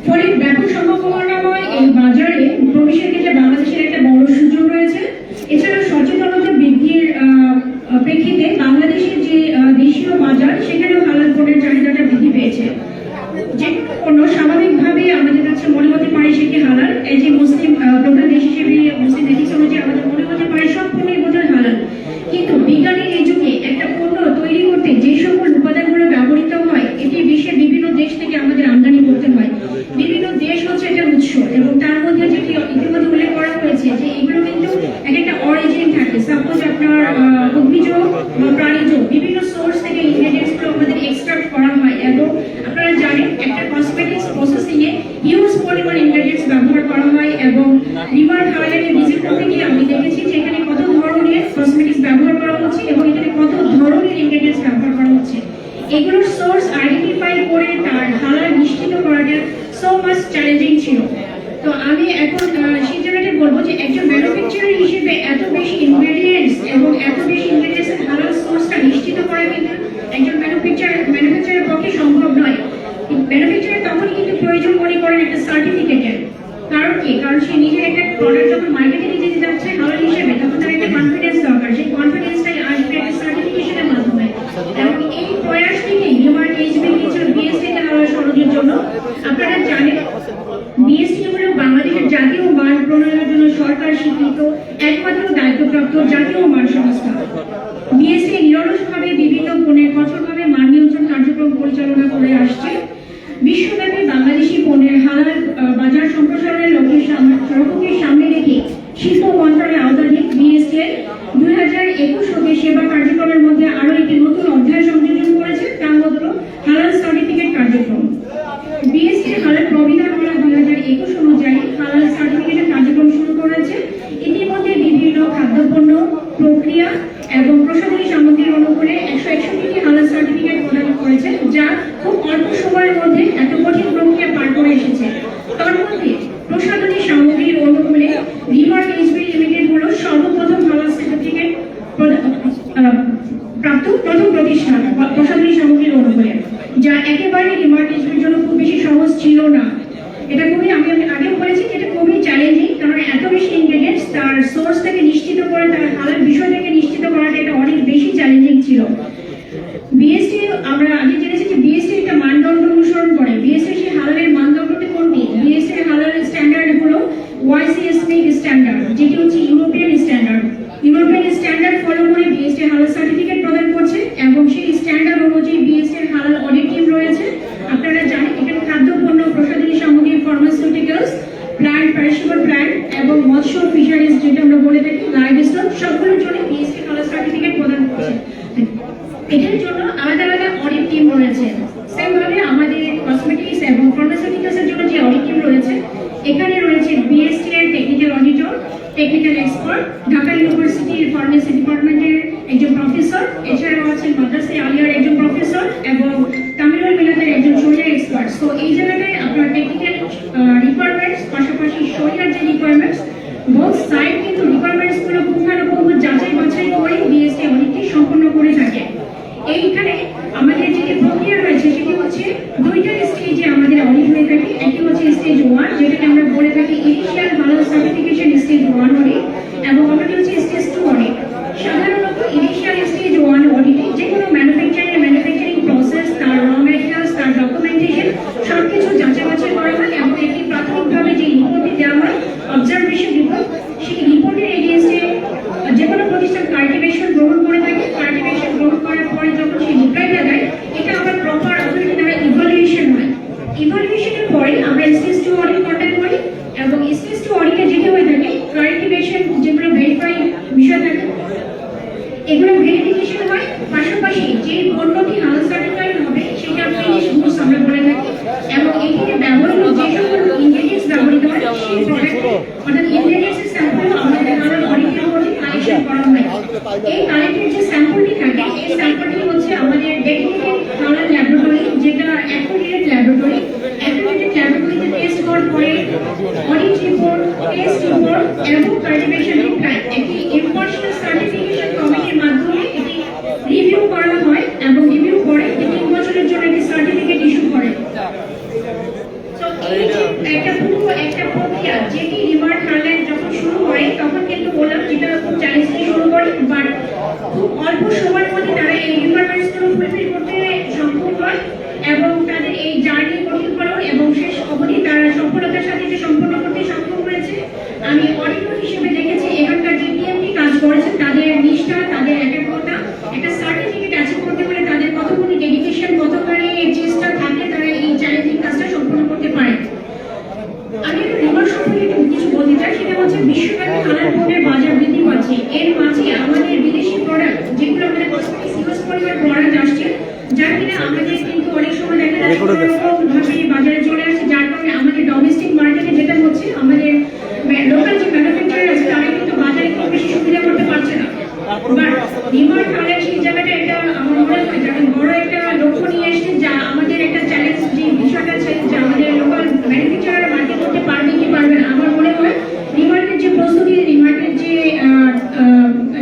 ফলে ব্যাপক সম্ভাবনাময় এই বাজারে প্রবেশের ক্ষেত্রে বাংলাদেশের একটা বড় সুযোগ রয়েছে। এছাড়া সচেতনতা বৃদ্ধির প্রেক্ষিতে বাংলাদেশের যে দেশীয় বাজার সেখানেও হালাল পণ্যের চাহিদাটা বৃদ্ধি পেয়েছে। যে কোনো পণ্য স্বাভাবিকভাবে আমাদের কাছে মনে হতে পারে সেটি হালাল। এই যে মুসলিম প্রধান দেশ হিসেবে মুসলিম এথিক্স অনুযায়ী আমাদের মনে হতে পারে সব পণ্যই বোধহয় হালাল, কিন্তু বিজ্ঞানের এই যুগে একটা পণ্য তৈরি করতে যে সকল উপাদানগুলো ব্যবহৃত হয় এটি বিশ্বের বিভিন্ন দেশ থেকে আমাদের আমদানি করতে হয়। বিভিন্ন দেশ হচ্ছে একটা উৎস, এবং তার মধ্যে যেটি ইতিমধ্যে উল্লেখ করা হয়েছে যে এগুলো কিন্তু এক একটা অরিজিন থাকে। সাপোজ আপনার উদ্ভিজ বা প্রাণীজ বিভিন্ন সোর্স থেকে ইনগ্রেডিয়েন্টসগুলো আমাদের এক্সট্রাক্ট করা হয়, এবং আপনারা জানেন একটা কসমেটিক্স প্রসেসিং এ হিউজ পরিমাণ ইনগ্রেডিয়েন্টস ব্যবহার করা হয়। এবং রিভার গার্ডেনে ভিজিট করতে গিয়ে আমি দেখেছি যে এখানে কত ধরনের কসমেটিক্স ব্যবহার করা হচ্ছে এবং এখানে কত ধরনের ইনগ্রেডিয়েন্টস ব্যবহার করা হচ্ছে। এগুলোর সোর্স আইডেন্টিফাই করে তার হালাল নিশ্চিত করাটা সো মাচ চ্যালেঞ্জিং ছিল। তো আমি এখন সেই জায়গাটা বলবো যে একজন ম্যানুফ্যাকচারার হিসেবে এত বেশি ইনগ্রেডিয়েন্টস এবং এত বেশি ইনগ্রেডিয়েন্টসের হালাল সোর্সটা নিশ্চিত করা কিন্তু একজন ম্যানুফ্যাকচারের পক্ষে সম্ভব নয়। ম্যানুফ্যাকচারার তখনই কিন্তু প্রয়োজন মনে করেন একটা সার্টিফিকেটের। কারণ কি? কারণ সে নিজের একটা প্রোডাক্ট যখন মার্কেটে নিয়ে যেতে যাচ্ছে হালাল হিসেবে, তখন তার একটা কনফিডেন্স দরকার। সেই কনফিডেন্সটাই আসবে একটা সার্টিফিকেশনের মাধ্যমে। এবং এই প্রয়াসটিকে হিউম্যান এইজবিল নিয়েছিল বিএসটিকে হালাল সনদের জন্য। আপনারা জানেন বিএসটি হলো বাংলাদেশের জাতীয় মান প্রণয়নের জন্য সরকার স্বীকৃত একমাত্র দায়িত্বপ্রাপ্ত জাতীয় মান সংস্থা। বিএসটি নিরলসভাবে বিভিন্ন পণ্যের কঠোরভাবে মান নিয়ন্ত্রণ কার্যক্রম পরিচালনা করে আসছে। বিশ্বব্যাপী বাংলাদেশি পণ্যের হালাল বাজার সম্প্রসারণের লক্ষ্যকে সামনে রেখে শিল্প মন্ত্রণালয়ের আওতাধীন বিএসটি 2021 হতে সেবা কার্যক্রমের মধ্যে আরো একটি নতুন অধ্যায় সংযোজন করেছে, তার মধ্যে হালাল সার্টিফিকেট কার্যক্রম। বিএসটি হালাল প্রবিধানমালা 2021 অনুযায়ী হালাল সার্টিফিকেটের কার্যক্রম শুরু করেছে। ইতিমধ্যে বিভিন্ন খাদ্যপণ্য, প্রক্রিয়া এবং প্রসাধনী সামগ্রীর অনুকূলে 161টি হালাল সার্টিফিকেট প্রদান করেছে, যা খুব অল্প সময়ের মধ্যে এত কঠিন প্রক্রিয়া পার করে এসেছে। তার মধ্যে প্রসাধনী সামগ্রীর অনুকূলে রিভার এইচবি লিমিটেড হলো সর্বপ্রথম হালাল সার্টিফিকেট প্রাপ্ত প্রথম প্রতিষ্ঠান প্রসাধনী সামগ্রীর অনুকূলে, যা একেবারে রিভার এইচবির জন্য খুব বেশি সহজ ছিল না। এটা খুবই, আমি আগেও বলেছি, এটা খুবই চ্যালেঞ্জিং, কারণ এত বেশি ইনগ্রেডিয়েন্টস তার সোর্স থেকে নিশ্চিত করে তার হালাল বিষয় থেকে নিশ্চিত করাটা এটা অনেক বেশি চ্যালেঞ্জিং ছিল। বিএসটি আমরা আগে জেনেছি যে বিএসটি একটা মানদণ্ড অনুসরণ করে। বিএসটি সেই হালালের মানদণ্ডটি কোনটি? বিএসটি হালাল স্ট্যান্ডার্ড হলো ওয়াইসিএসপি স্ট্যান্ডার্ড, যেটি হচ্ছে European standard. European standard follow করে বিএসটি হালাল সার্টিফিকেট প্রদান করছে, এবং সেই স্ট্যান্ডার্ড অনুযায়ী বিএসটি হালাল অডিট টিম রয়েছে। আপনারা জানেন এখানে খাদ্যপণ্য, প্রসাধনী সামগ্রী, ফার্মাসিউটিক্যালস, প্ল্যান্ট, প্যারিশেবল প্ল্যান্ট এবং মৎস্য ফিশারিজ যেটা আমরা বলে থাকি লাইভ স্টক, সবগুলোর জন্য বিএসটি হালাল সার্টিফিকেট প্রদান করছে। এটার জন্য আলাদা আলাদা অডিট টিম রয়েছে। সেম ভাবে আমাদের কসমেটিক্স এবং ফার্মাসিউটিক্যালস এর জন্য যে অডিট টিম রয়েছে, এখানে রয়েছে বিএসটি এর technical auditor, technical expert, Dhaka ইউনিভার্সিটির ফার্মেসি ডিপার্টমেন্টের একজন প্রফেসর, এছাড়াও আছেন মাদ্রাসা আলিয়ার একজন প্রফেসর এবং তামিলুল মিলাদের একজন শরিয়া এক্সপার্ট। সো এই জায়গাটায় আপনার টেকনিক্যাল রিকোয়ারমেন্টস পাশাপাশি শরিয়ার যে রিকোয়ারমেন্টস, বোথ সাইড কিন্তু রিকোয়ারমেন্টস গুলো পুঙ্খানুপুঙ্খ যাচাই বাছাই করে বিএসটি অডিটটি সম্পন্ন করে থাকে। এইখানে আমাদের যে প্রক্রিয়া রয়েছে সেটি হচ্ছে দুইটা স্টেজে আমাদের অডিট হয়ে থাকে। একটি হচ্ছে স্টেজ 1, যেটাকে আমরা বলে থাকি ইনিশিয়াল হালাল সার্টিফিকেশন স্টেজ 1 অডিট, এবং অন্যটি হচ্ছে স্টেজ 2 অডিট। সাধারণত ইনিশিয়াল স্টেজ 1 অডিটে যে কোনো ম্যানুফ্যাকচারিং প্রসেস, তার র ম্যাটেরিয়ালস, তার ডকুমেন্টেশন সবকিছু যাচাই বাছাই করা হয়, এবং একটি প্রাথমিকভাবে যে রিপোর্টটি দেওয়া হয় অবজারভেশন রিপোর্ট, সেই রিপোর্টের এগেইনস্টে যে কোনো প্রতিষ্ঠান কাল্টিভেশন গ্রহণ করে থাকে। কাল্টিভেশন গ্রহণ করার পরে যখন সেই রিপ্লাইটা দেয়, এটা আবার প্রপার অথরিটি দ্বারা ইভালুয়েশন হয়। ইভালুয়েশনের পরে আমরা স্টেজ 2 অডিট কন্ডাক্ট করি, এবং স্টেজ 2 অডিটে যেটি হয়ে থাকে কাল্টিভেশন যেগুলো ভেরিফাই বিষয় থাকে এগুলো ভেরিফিকেশন হয়। পাশাপাশি যে পণ্যটি হালাল সার্টিফাইড হবে সেটা ফিনিশ গুডস আমরা বলে থাকি, এবং এটিতে ব্যবহৃত যে সকল ইনগ্রেডিয়েন্টস ব্যবহৃত হয় সেই প্রোডাক্টে অর্থাৎ ইনগ্রেডিয়েন্টসের স্যাম্পল আমাদের হালাল অডিটের মধ্যে কালেকশন করা হয়। এই কালেক্টেড যে স্যাম্পলটি থাকে, এই স্যাম্পলটি হচ্ছে আমাদের ডেডিকেটেড হালাল ল্যাবরেটরি, যেটা অ্যাফিলিয়েটেড ল্যাবরেটরি। অ্যাফিলিয়েটেড ল্যাবরেটরিতে টেস্ট হওয়ার পরে অডিট রিপোর্ট, টেস্ট রিপোর্ট এবং কাল্টিভেশন রিপ্লাই একটি ইম্পার্শিয়াল সার্টিফিকেশন কমিটির মাধ্যমে এটি রিভিউ করা হয়, এবং রিভিউ করে 3 বছরের জন্য একটি সার্টিফিকেট ইস্যু করে। একটা পুরো একটা প্রক্রিয়া যেটি রিমার্ক হারল্যান্ড যখন শুরু হয় তখন কিন্তু বললাম যেটা খুব চ্যালেঞ্জিং শুরু করে, বাট খুব অল্প সময়ের মধ্যে তারা এই রিকোয়ারমেন্টসগুলো ফুলফিল করতে সক্ষম হয় এবং তাদের এই জার্নি প্রতিফলন এবং শেষ অবধি তারা সফলতার সাথে যে সম্পন্ন করতে সক্ষম হয়েছে। আমি অডিটর হিসেবে দেখেছি এখানকার যে টিএমটি কাজ করেছে তাদের নিষ্ঠা, তাদের একাগ্রতা, একটা সার্টিফিকেট অ্যাচিভ করতে হলে তাদের কতখানি ডেডিকেশন, কতখানি চেষ্টা থাকে তারা এই চ্যালেঞ্জিং কাজটা সম্পন্ন করতে পারে। আমি একটু রিমার্ক সম্পর্কে কিছু বলতে চাই, সেটা হচ্ছে বিশ্বব্যাপী হালাল পণ্যের বাজার বৃদ্ধি পাচ্ছে। এর মাঝে আমাদের বিদেশি প্রোডাক্ট যেগুলো আমাদের কসমেটিক্স ইউজ পরিমাণ প্রোডাক্ট আসছে, যার কিনা আমাদের কিন্তু অনেক সময় দেখা যাচ্ছে ভাবে বাজারে চলে আসছে, যার কারণে আমাদের ডোমেস্টিক মার্কেটে যেটা হচ্ছে আমাদের লোকাল যে ম্যানুফ্যাকচারার আছে তারা কিন্তু বাজারে খুব বেশি সুবিধা করতে পারছে না। বাট রিমার্ক হারল্যান্ড সেই জায়গাটা এটা আমার মনে হয় যখন বড় একটা লক্ষ্য নিয়ে এসছে, যা আমাদের একটা চ্যালেঞ্জ যে বিষয়টা আছে যে আমাদের লোকাল ম্যানুফ্যাকচারার মার্কেট করতে পারবে কি পারবে না। আমার মনে হয় রিমার্কের যে প্রস্তুতি, রিমার্কের যে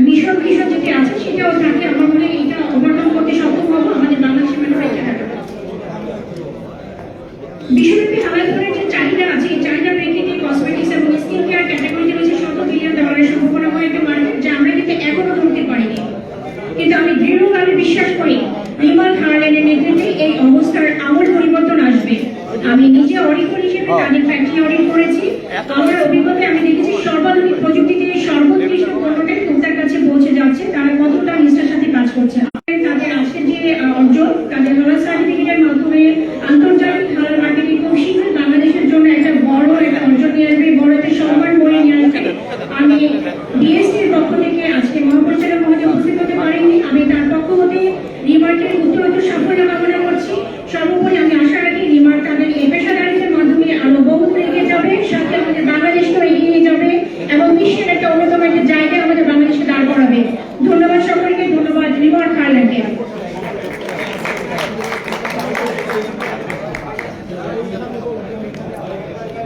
মিশন যেটি আছে সেটাও থাকে। আমার মনে হয় এটা ওভারকাম করতে সক্ষম হবো আমাদের বাংলাদেশের ম্যানুফ্যাকচারাররা। বিশ্বব্যাপী হালাল পণ্যের যে চাহিদা আছে, এই চাহিদা প্রেক্ষিতে কসমেটিক্স এবং স্কিন কেয়ার ক্যাটাগরিতে রয়েছে $100 বিলিয়ন সম্ভাবনাময় একটা মার্কেট, যা আমরা কিন্তু এখনো ধরতে পারিনি। কিন্তু আমি দৃঢ়ভাবে বিশ্বাস করি রিমার্ক হারল্যান্ডের নেতৃত্বে এই অবস্থার আমূল পরিবর্তন আসবে। আমি নিজে অডিটর হিসেবে তাদের ফ্যাক্টরি অডিট করেছি। আমার অভিজ্ঞতায় আমি দেখেছি সর্বাধুনিক প্রযুক্তিতে সর্বোৎকৃষ্ট পণ্যটা ক্রেতার কাছে পৌঁছে যাচ্ছে। তারা কতটা নিষ্ঠার সাথে কাজ করছে। তাদের আজকের যে অর্জন, তাদের হালাল সার্টিফিকেটের মাধ্যমে আন্তর্জাতিক হালাল মার্কেটিং খুব শীঘ্রই বাংলাদেশের জন্য একটা বড় একটা অর্জন নিয়ে আসবে, বড় একটা সম্মান বয়ে নিয়ে আসবে। আমি বিএসটির পক্ষ থেকে আজকে মহাপরিচালক মহোদয় উপস্থিত হতে পারেননি, আমি তার পক্ষ হতে রিমার্কের উত্তরোত্তর সাফল্য কামনা করছি। সর্বোপরি আমি আশা রাখি রিমার্ক তাদের এই পেশাদারিত্বের মাধ্যমে আরো বহু এগিয়ে যাবে, সাথে আমাদের বাংলাদেশকেও এগিয়ে যাবে এবং বিশ্বের একটা অন্যতম একটা জায়গায় আমাদের বাংলাদেশকে দাঁড় করাবে। ধন্যবাদ সকলকে, ধন্যবাদ রিমার্ক হারল্যান্ডকে।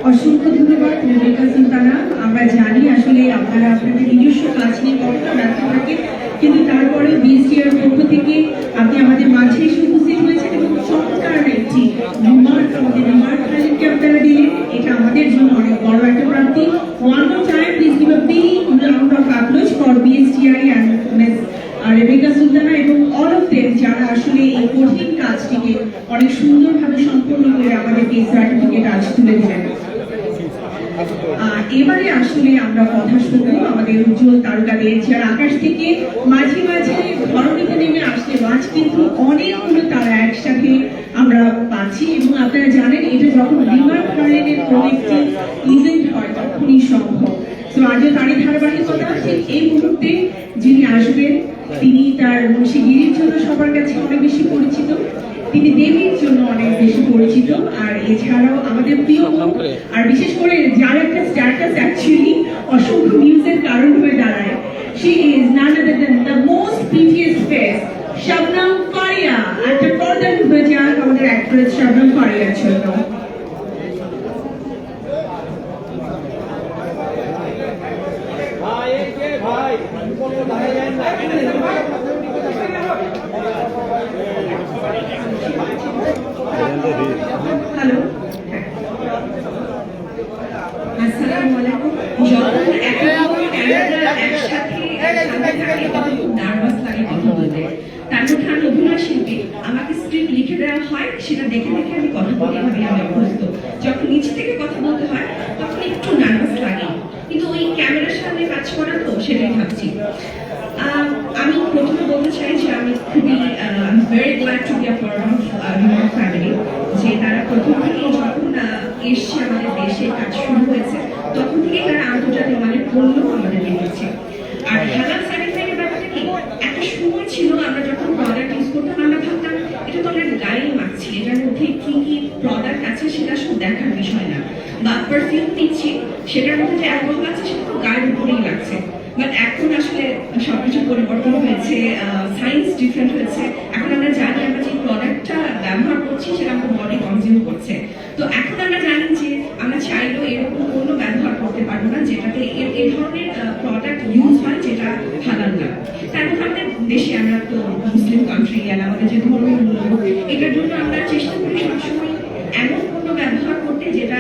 অসংখ্য ধন্যবাদ রেবেকা সুলতানা। আমরা জানি আসলে আপনারা আপনাদের নিজস্ব কাজ নিয়ে কতটা ব্যস্ত থাকেন, কিন্তু তারপরে বিএসটিআর পক্ষ থেকে আপনি আমাদের মাঝে এসে উপস্থিত হয়েছেন এবং চমৎকার একটি রিমার্ক, আমাদের রিমার্ক হারল্যান্ডকে আপনারা দিলেন। এটা আমাদের জন্য অনেক বড় একটা প্রাপ্তি। One more time, please give a big round of applause for BSTI and Ms. Rebeka Sultana এবং অল অফ দেম, যারা আসলে এই কঠিন কাজটিকে অনেক সুন্দরভাবে সম্পন্ন করে আমাদেরকে এই সার্টিফিকেট আজ তুলে দিলেন। এবারে আসলে আমরা কথা শুনবো আমাদের উজ্জ্বল তারকাদের, যারা আকাশ থেকে মাঝে মাঝে ধরণীতে নেমে আসছে। আজ কিন্তু অনেকগুলো তারা একসাথে আমরা পাচ্ছি এবং আপনারা জানেন এটা যখন রিমার্ক হারল্যান্ডের কোনো একটি ইভেন্ট হয় তখনই সম্ভব। তো আজও তারই ধারাবাহিকতা ঠিক এই মুহূর্তে যিনি আসবেন, তিনি তার মুন্সিগিরির জন্য সবার কাছে অনেক বেশি পরিচিত, তিনি দেবীর জন্য অনেক বেশি পরিচিত, আর এছাড়াও আমাদের প্রিয় আর বিশেষ করে যার একটা স্ট্যাটাস অ্যাকচুয়ালি অসংখ্য নিউজের কারণ হয়ে দাঁড়ায়। She is none other than the most prettiest face, Shabnam Faria. একটা পর্দার হয়ে যাক আমাদের অ্যাক্ট্রেস শবনম ফারিয়ার জন্য। হ্যালো, আসসালামু আলাইকুম। যখন একসাথে নার্ভাস লাগে কথা বলতে। তার মধ্যে আমি অভিনয় শিল্পী, আমাকে স্ক্রিপ্ট লিখে দেওয়া হয়, সেটা দেখে দেখে আমি কথা বলি, এভাবে আমি অভ্যস্ত। যখন নিচে থেকে কথা বলতে হয় তখন একটু নার্ভাস লাগে, কিন্তু ওই ক্যামেরার সামনে কাজ করা তো সেটাই ভাবছি। আমি প্রথমে বলতে চাই যে আমি খুবই very glad to be a part of remark family, যে তারা প্রথম থেকে যখন এসছে আমাদের দেশে কাজ শুরু হয়েছে তখন থেকে তারা আন্তর্জাতিক মানের পণ্য আমাদেরকে দিচ্ছে। আর হালাল সার্টিফাইডের ব্যাপারটা কি, একটা সময় ছিল আমরা যখন প্রোডাক্ট ইউজ করতাম আমরা ভাবতাম এটা তো আমরা গায়ে মাখছি, এটার মধ্যে কি কি প্রোডাক্ট আছে সেটা আসলে দেখার বিষয় না, বা পারফিউম দিচ্ছি সেটার মধ্যে যে অ্যালকোহল আছে সেটা তো গায়ের উপরেই লাগছে। বাট এখন আসলে সবকিছু পরিবর্তন হয়েছে, সায়েন্স ডিফারেন্ট হয়েছে। এখন আমরা জানি আমরা যে প্রোডাক্টটা ব্যবহার করছি সেটা আমাদের বডি কনজিউম করছে। তো এখন আমরা জানি যে আমরা চাইলেও এরকম কোনো ব্যবহার করতে পারবো না যেটাতে এই ধরনের প্রোডাক্ট ইউজ হয় যেটা হালাল না। তারপর আমাদের দেশে আমরা তো মুসলিম কান্ট্রি, আর আমাদের যে ধর্মীয় মূল্য, এটার জন্য আমরা চেষ্টা করি সবসময় এমন পণ্য ব্যবহার করতে থাকে যেটা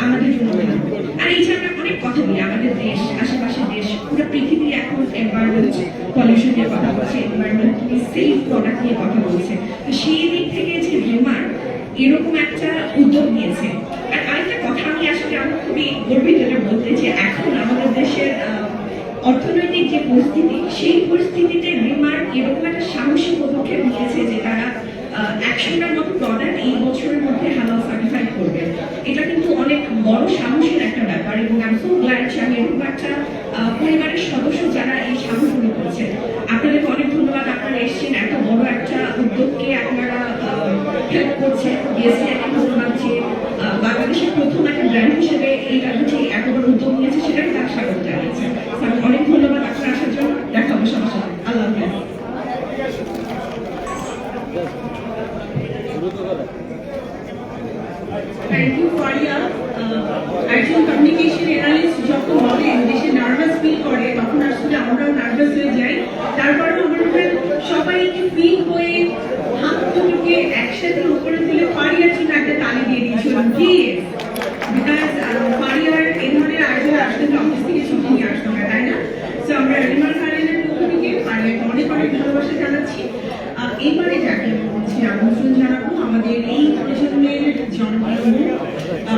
আমাদের জন্য ভালো। আর এই যে আমরা অনেক কথা বলি আমাদের দেশ, আশেপাশের দেশ, পুরো পৃথিবী এখন এনভায়রনমেন্ট পলিউশন নিয়ে কথা বলছে, এনভায়রনমেন্টালি সেফ প্রোডাক্ট নিয়ে কথা বলছে। তো সেই দিক থেকে যে রিমার এরকম একটা উদ্যোগ নিয়েছে। আর আরেকটা কথা আমি খুবই গর্বিত এটা বলতে, যে এখন আমাদের দেশের অর্থনৈতিক যে পরিস্থিতি, সেই পরিস্থিতিতে রিমার এরকম একটা সাহসী পদক্ষেপ নিয়েছে যে তারা 100টার মতো প্রোডাক্ট এই বছরের মধ্যে হালাল সার্টিফাইড করবে। এটা কিন্তু অনেক বড় সাহসের একটা ব্যাপার, এবং আমি সো গ্ল্যাড যে আমি এরকম একটা পরিবারের সদস্য যারা এই সাহসগুলো করছে। আপনাদেরকে অনেক ধন্যবাদ, আপনারা এসেছেন, এত বড় একটা উদ্যোগকে আপনারা হেল্প করছেন। বিএসসিআইকে ধন্যবাদ যে বাংলাদেশের প্রথম একটা ব্র্যান্ড হিসেবে এইটা যে এত বড় উদ্যোগ নিয়েছে সেটাকে তারা স্বাগত জানিয়েছে। অনেক ধন্যবাদ আপনার আসার জন্য। দেখা হবে সবার সাথে। আল্লাহ হাফেজ। Thank you, Faria. একজন কমিউনিকেশন অ্যানালিস্ট যখন বলেন দেশে নার্ভাস ফিল করে, তখন আসলে আমরাও নার্ভাস হয়ে যাই। তারপরেও আমার মনে হয় সবাই একটু ফ্রি হয়ে হাত দুটোকে একসাথে উপরে তুলে ফারিয়ার জন্য একটা তালি দিয়ে দিয়েছিল, প্লিজ। বিকজ ফারিয়ার এই ধরনের আয়োজন আসলে অফিস থেকে ছুটি নিয়ে আসতো না, তাই না? তো আমরা রিমার ফারিয়ার পক্ষ থেকে ফারিয়াকে অনেক অনেক ভালোবাসা জানাচ্ছি। এবারে যাকে বলছি আমন্ত্রণ জানাবো আমাদের এই প্রজন্মের জনপ্রিয়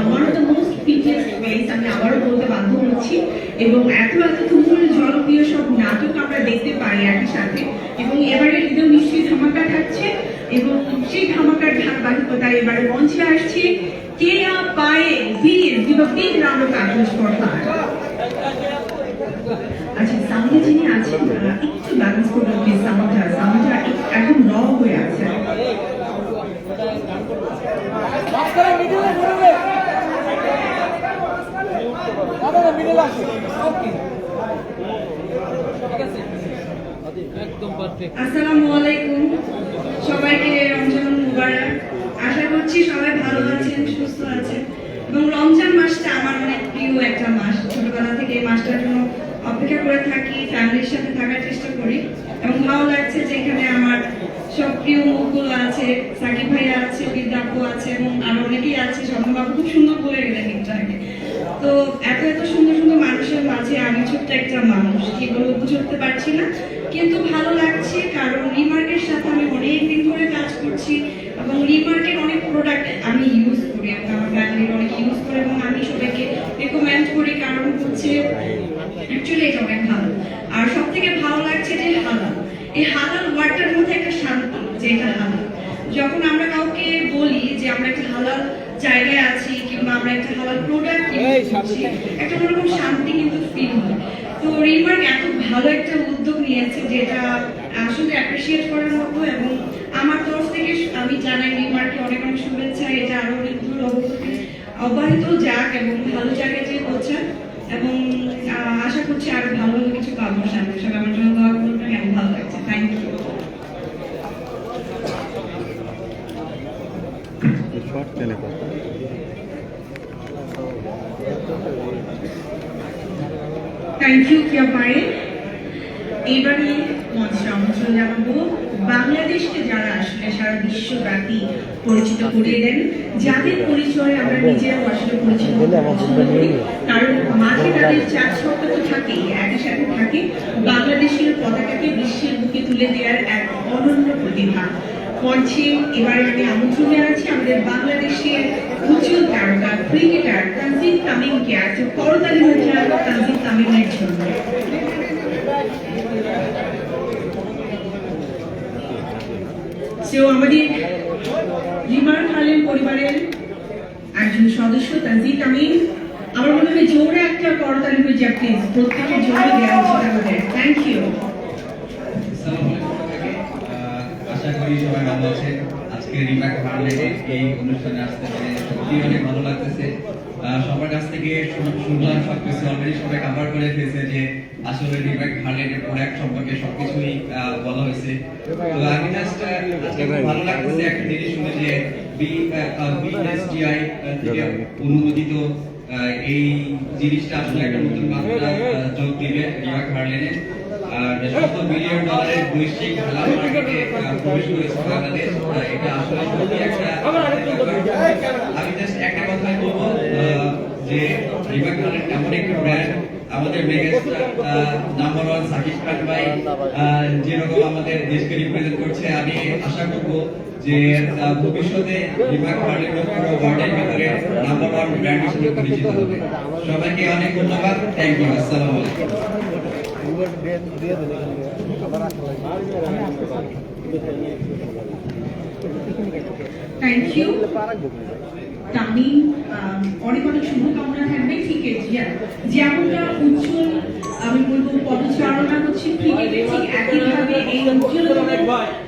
one of the most fittest face, আমি আবারও বলতে বাধ্য হচ্ছি, এবং এত এত তুমুল জনপ্রিয় সব নাটক আমরা দেখতে পাই একই সাথে, এবং এবারে ঈদেও নিশ্চয়ই ধামাকা থাকছে, এবং সেই ধামাকার ধারাবাহিকতায় এবারে মঞ্চে আসছে কেয়া পায়ে। Please give a big round of applause for her. আচ্ছা, সাউন্ডে যিনি আছেন একটু ব্যালেন্স করবেন প্লিজ, সাউন্ডটা এখন র হয়ে আছে। আসসালামু আলাইকুম, সবাইকে রমজান মুবারক। আশা করছি সবাই ভালো আছেন, সুস্থ আছেন, এবং রমজান মাসটা আমার অনেক প্রিয় একটা মাস। ছোটবেলা থেকে এই মাসটার জন্য অপেক্ষা করে থাকি, ফ্যামিলির সাথে থাকার চেষ্টা করি, এবং ভালো লাগছে যে এখানে আমার সব প্রিয় মুখগুলো আছে, সাকিব ভাইয়া আছে, বিদ্যাপু আছে, এবং আরো অনেকেই আছে। স্বপ্নবাবু খুব সুন্দর বলে গেলেন একটু আগে। তো এত এত সুন্দর সুন্দর মানুষের মাঝে আমি ছোট্ট একটা মানুষ, কি বলবো বুঝে উঠতে পারছি না, কিন্তু ভালো লাগছে কারণ রিমার্কের সাথে আমি অনেকদিন ধরে কাজ করছি, এবং রিমার্কের অনেক প্রোডাক্ট আমি ইউজ করি, এবং আমার ফ্যামিলির অনেক ইউজ করে, এবং আমি সবাইকে রেকমেন্ড করি, কারণ হচ্ছে অ্যাকচুয়ালি এটা অনেক ভালো। আর সব থেকে ভালো লাগছে যে হালাল, এই হালাল ওয়ার্ডটার মধ্যে একটা শান্তি, যে এটা হালাল। যখন আমরা কাউকে বলি যে আমরা একটা হালাল জায়গায় আছি, কিংবা আমরা একটা হালাল প্রোডাক্ট ইউজ করছি, একটা অন্যরকম শান্তি কিন্তু ফিল হয়। তো রিমার্ক এত ভালো একটা উদ্যোগ নিয়েছে, যেটা আসলে অ্যাপ্রিসিয়েট করার মতো, এবং আমার তরফ থেকে আমি জানাই রিমার্ককে অনেক অনেক শুভেচ্ছা। এটা আরো অনেক দূর অব্যাহত যাক, এবং ভালো জায়গায় যে পৌঁছাক, এবং আশা করছি আরো ভালো ভালো কিছু পাবো সামনে। সবাই আমার জন্য দোয়া করবেন, কেমন ভালো লাগছে। Thank you. থ্যাংক ইউ কেয়া পায়ে। এবারে মঞ্চে আমন্ত্রণ জানাবো বাংলাদেশকে যারা আসলে সারা বিশ্বব্যাপী পরিচিত করিয়ে দেন, যাদের পরিচয় আমরা নিজেরাও আসলে পরিচিত পছন্দ করি, কারণ মাঝে তাদের চার ছক্কা তো থাকেই, একই সাথে থাকে বাংলাদেশের পতাকাকে বিশ্বের বুকে তুলে দেওয়ার এক অনন্য প্রতিভা। মঞ্চে এবারে আমি আমন্ত্রণ জানাচ্ছি আমাদের বাংলাদেশের উজ্জ্বল তারকা ক্রিকেটার তানজিদ তামিমকে। একটা করতালি হয়ে যায় তানজিদ তামিমের জন্য। আমাদের রিমার খালের পরিবারের একজন সদস্য তানজিদ তামিম, আমার মনে হয় জোরে একটা করতালি হয়ে যায় প্লিজ, প্রত্যেকের জোরে দেওয়া উচিত আমাদের। Thank you. আশা করি সবাই ভালো আছেন। আজকে রিমার্ক হারলেনের এই অনুষ্ঠানে আসতে পেরে সত্যি অনেক ভালো লাগতেছে। সবার কাছ থেকে শুনলাম সবকিছু অলরেডি সবাই কভার করে ফেলছে, যে আসলে রিমার্ক হারলেনের প্রোডাক্ট সম্পর্কে সবকিছুই বলা হয়েছে। তো আমি জাস্ট আজকে ভালো লাগতেছে একটা জিনিস শুনে, যে বিএসটিআই থেকে অনুমোদিত এই জিনিসটা আসলে একটা নতুন মাত্রা যোগ দিবে রিমার্ক হারলেনে। আর শত বিলিয়ন ডলারের বৈশ্বিক হালাল মার্কেটে প্রবেশ করেছে বাংলাদেশ। এটা আসলে সত্যি একটা, আমি জাস্ট একটা কথাই বলবো এমন একটি ব্র্যান্ড, আমাদের megastar number one Shakib Khan ভাই যেরকম আমাদের দেশকে রিপ্রেজেন্ট করছে, আমি আশা করব যে ভবিষ্যতে রিমার্ক ওয়ার্ল্ডের পুরো ওয়ার্ল্ডের ভিতরে নাম্বার ওয়ান ব্র্যান্ড হিসেবে পরিচিত হবে। সবাইকে অনেক ধন্যবাদ, থ্যাংক ইউ, আসসালামু আলাইকুম। থ্যাংক ইউ তামিম, অনেক অনেক শুভকামনা থাকবে ক্রিকেট। যেমনটা উজ্জ্বল আমি বলবো পদচারণা হচ্ছে ক্রিকেটে, ঠিক একইভাবে এই উজ্জ্বলতম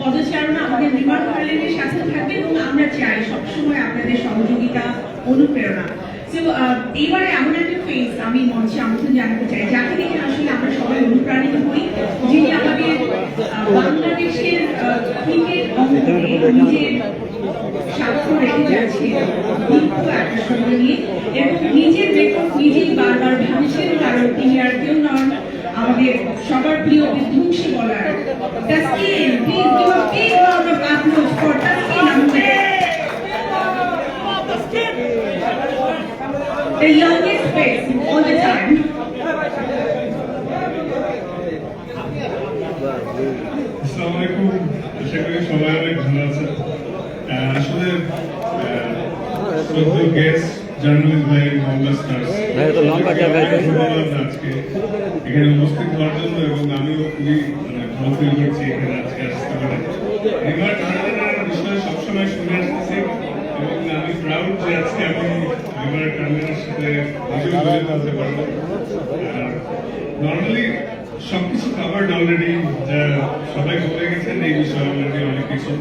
পদচারণা আমাদের রিমার্ক ওয়ার্ল্ডের সাথে থাকবে এবং আমরা চাই সবসময় আপনাদের সহযোগিতা, অনুপ্রেরণা। তো এবারে এমন একটা ফেস আমি মঞ্চে আমন্ত্রণ জানাতে চাই, যাকে দেখে আসলে আমরা সবাই অনুপ্রাণিত হই, যিনি আমাদের বাংলাদেশের ক্রিকেট অঙ্গনে নিজের স্বাক্ষর রেখে যাচ্ছে দীর্ঘ একটা সময় নিয়ে, এবং নিজের রেকর্ড নিজেই বারবার ভাঙছেন, কারণ তিনি আর কেউ নন, আমাদের সবার প্রিয় বিধ্বংসী বলার Taskin. Please give a big round of applause for Taskin Ahmed, the youngest face all the time. আসসালামু আলাইকুম, আশা করি সবাই অনেক ভালো আছেন। আসলে শ্রদ্ধেয় গেস্ট জার্নালিস্ট ভাই মোহাম্মদ স্টার্স আজকে এখানে উপস্থিত হওয়ার জন্য, এবং আমিও খুবই ভালো ফিল করছি এখানে আজকে আসতে পারে। রিমার্ক ওয়ার্ল্ডের বিষয়ে সবসময় শুনে আসতেছি এবং আমি প্রাউড যে আজকে আমি রিমার্ক ওয়ার্ল্ডের সাথে নিজেও জড়িত হতে পারবো। নর্মালি সবকিছু কভার্ড অলরেডি, যা সবাই বলে গেছেন এই বিষয়ে অলরেডি অনেক কিছু।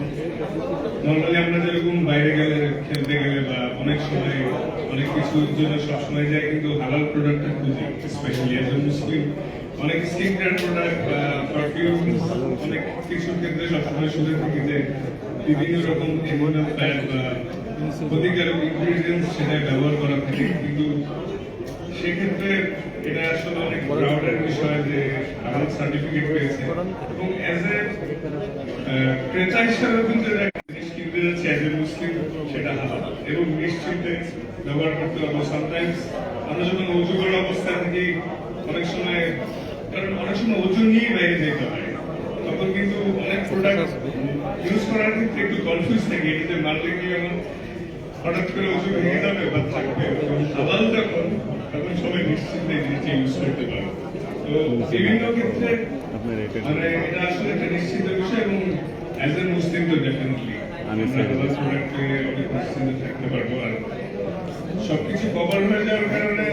নর্মালি আমরা যেরকম বাইরে গেলে, খেলতে গেলে বা অনেক সময় অনেক কিছুর জন্য সবসময় যাই, কিন্তু হালাল প্রোডাক্টটা খুঁজি, স্পেশালি এজ এ মুসলিম। অনেক স্কিন কেয়ার প্রোডাক্ট বা পারফিউম, অনেক কিছুর ক্ষেত্রে সবসময় শুনে থাকি যে বিভিন্ন রকম এনিমাল ফ্যাট বা ক্ষতিকারক ইনগ্রিডিয়েন্টস সেটা ব্যবহার করা থাকে, কিন্তু সেক্ষেত্রে এটা আসলে অনেক প্রাউডের বিষয় যে আমার সার্টিফিকেট পেয়েছে, এবং অ্যাজ এ ক্রেতা হিসাবে কিন্তু জিনিস কিনতে যাচ্ছে অ্যাজ এ মুসলিম, সেটা হালাল এবং নিশ্চিন্তে ব্যবহার করতে পারবো। সামটাইমস আমরা যখন অজু করা অবস্থায় থাকি, অনেক সময়, কারণ অনেক সময় অজু নিয়ে বাইরে যেতে হয়, তখন কিন্তু অনেক প্রোডাক্ট ইউজ করার ক্ষেত্রে একটু কনফিউজ থাকে, এটাতে মারলে কি এমন হঠাৎ করে অজু ভেঙে যাবে বা থাকবে। হালাল যখন, তখন সবাই নিশ্চিন্তে জিনিসটা ইউজ করতে পারে। তো বিভিন্ন ক্ষেত্রে মানে এটা আসলে একটা নিশ্চিত বিষয়, এবং অ্যাজ এ মুসলিম তো ডেফিনেটলি আমরা হালাল প্রোডাক্টে অনেক নিশ্চিন্তে থাকতে পারবো। আর সবকিছু কভার হয়ে যাওয়ার কারণে